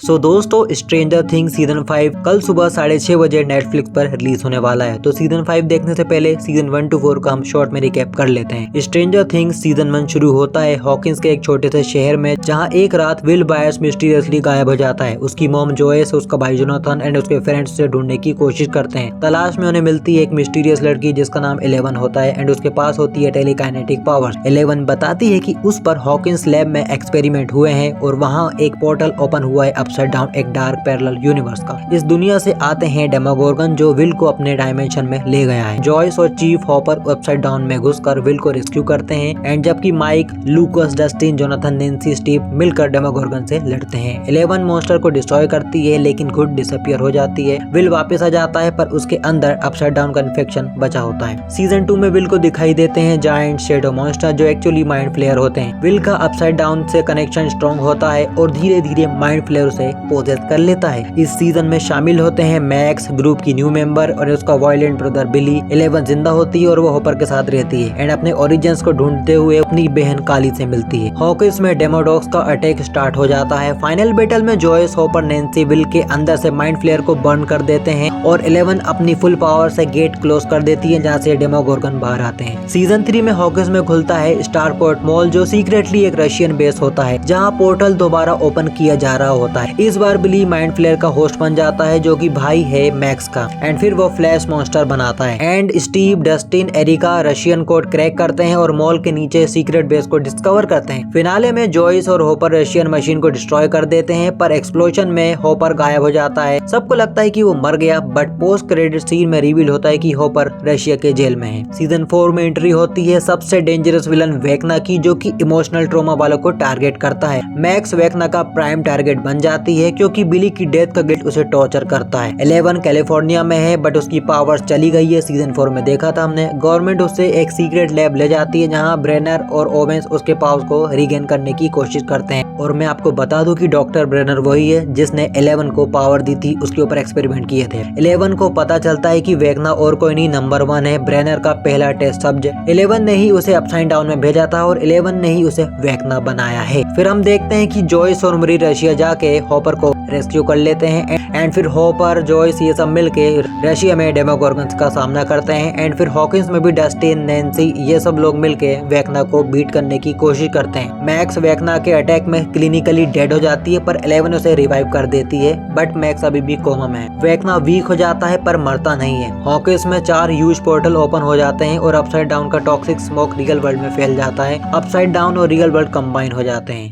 सो दोस्तों, stranger things season 5 कल सुबह 6:30 बजे नेटफ्लिक्स पर रिलीज होने वाला है। तो सीजन 5 देखने से पहले सीजन 1 to 4 का हम शॉर्ट में रिकैप कर लेते हैं। स्ट्रेंजर थिंग्स सीजन 1 शुरू होता है हॉकिंस के एक छोटे से शहर में, जहां एक रात विल बायर्स मिस्टीरियसली गायब हो जाता है। उसकी मॉम जोयस, उसका भाई जोनाथन एंड उसके फ्रेंड्स उसे ढूंढने की कोशिश करते हैं। तलाश में उन्हें मिलती है एक मिस्टीरियस लड़की जिसका नाम 11 होता है एंड उसके पास होती है टेलीकाइनेटिक पावर्स। 11 बताती है कि उस पर हॉकिंस लैब में एक्सपेरिमेंट हुए हैं और वहाँ एक पोर्टल ओपन हुआ है अपसाइड डाउन, एक डार्क पैरेलल यूनिवर्स का। इस दुनिया से आते हैं डेमोगोर्गन जो विल को अपने डायमेंशन में ले गया है। जॉयस और चीफ हॉपर अपसाइड डाउन में घुसकर विल को रेस्क्यू करते हैं एंड जबकि Mike, Lucas, Dustin, Jonathan, Nancy, Steve मिलकर डेमोगोर्गन से लड़ते हैं। 11 मॉन्स्टर को डिस्ट्रॉय करती है लेकिन खुद डिसअपियर हो जाती है। विल वापस आ जाता है पर उसके अंदर अपसाइड डाउन का इन्फेक्शन बचा होता है। सीजन 2 में विल को दिखाई देते हैं जायंट शैडो मॉन्स्टर जो एक्चुअली माइंड फ्लेयर होते हैं। विल का अपसाइड डाउन से कनेक्शन स्ट्रॉन्ग होता है और धीरे धीरे माइंड फ्लेयर उसे पोजेस कर लेता है। इस सीजन में शामिल होते हैं मैक्स, ग्रुप की न्यू मेंबर, और उसका वायलेंट ब्रदर बिली। 11 जिंदा होती है और वो हॉपर के साथ रहती है एंड अपने ओरिजिन्स को ढूंढते हुए अपनी बहन काली से मिलती है। हॉकिंस में डेमोडॉक्स का अटैक स्टार्ट हो जाता है। फाइनल बैटल में जॉयस, हॉपर, नैन्सी विल के अंदर से माइंड फ्लेयर को बर्न कर देते हैं और 11 अपनी फुल पावर से गेट क्लोज कर देती है जहाँ से डेमोगोर्गन बाहर आते हैं। सीजन 3 में हॉकिंस में खुलता है स्टारपोर्ट मॉल जो सीक्रेटली एक रशियन बेस होता है जहाँ पोर्टल दोबारा ओपन किया जा रहा होता है। इस बार बिली माइंड फ्लेयर का होस्ट बन जाता है जो कि भाई है मैक्स का एंड फिर वो फ्लैश मॉन्स्टर बनाता है and Steve, Dustin, Erica Russian code crack करते हैं और मॉल के नीचे सीक्रेट बेस को डिस्कवर करते हैं। फिनाले में जॉयस और हॉपर रशियन मशीन को डिस्ट्रॉय कर देते हैं पर एक्सप्लोजन में हॉपर गायब हो जाता है। सबको लगता है कि वो मर गया बट पोस्ट क्रेडिट सीन में रिवील होता है कि हॉपर रशिया के जेल में है। सीजन 4 में एंट्री होती है सबसे डेंजरस विलन वेक्ना की जो कि इमोशनल ट्रॉमा वालों को टारगेट करता है। मैक्स वेक्ना का प्राइम टारगेट बन जाती है क्योंकि बिली की डेथ का गिल्ट उसे टॉर्चर करता है। 11 कैलिफोर्निया में है बट उसकी पावर्स चली गई है। सीजन 4 में देखा था हमने। गवर्नमेंट उसे एक सीक्रेट लैब ले जाती है जहां ब्रेनर और ओवेंस उसके पावर्स को रिगेन करने की कोशिश करते हैं। और मैं आपको बता दूं कि डॉक्टर ब्रेनर वही है जिसने 11 को पावर दी थी, उसके ऊपर एक्सपेरिमेंट किए थे। 11 को पता चलता है कि वेक्ना और कोई नहीं, नंबर 1 है, ब्रेनर का पहला टेस्ट सब्जेक्ट। 11 ने ही उसे अपसाइड डाउन में भेजा था और 11 ने ही उसे वेक्ना बनाया है। फिर हम देखते हैं कि जॉयस और मरी रशिया जाके हॉपर को रेस्क्यू कर लेते हैं एंड फिर हॉपर, जॉयस ये सब मिलके रशिया में डेमोगोर्गन्स का सामना करते हैं एंड फिर हॉकिंस में भी डस्टिन, नैन्सी ये सब लोग मिलके वेक्ना को बीट करने की कोशिश करते हैं। मैक्स वेक्ना के अटैक में क्लिनिकली डेड हो जाती है पर 11 उसे रिवाइव कर देती है बट मैक्स अभी भी कोमा में है। वेक्ना वीक हो जाता है पर मरता नहीं है। हॉकिंस में 4 ह्यूज पोर्टल ओपन हो जाते हैं और अपसाइड डाउन का टॉक्सिक स्मोक रियल वर्ल्ड में फैल जाता है। अपसाइड डाउन और रियल वर्ल्ड कंबाइन हो जाते हैं।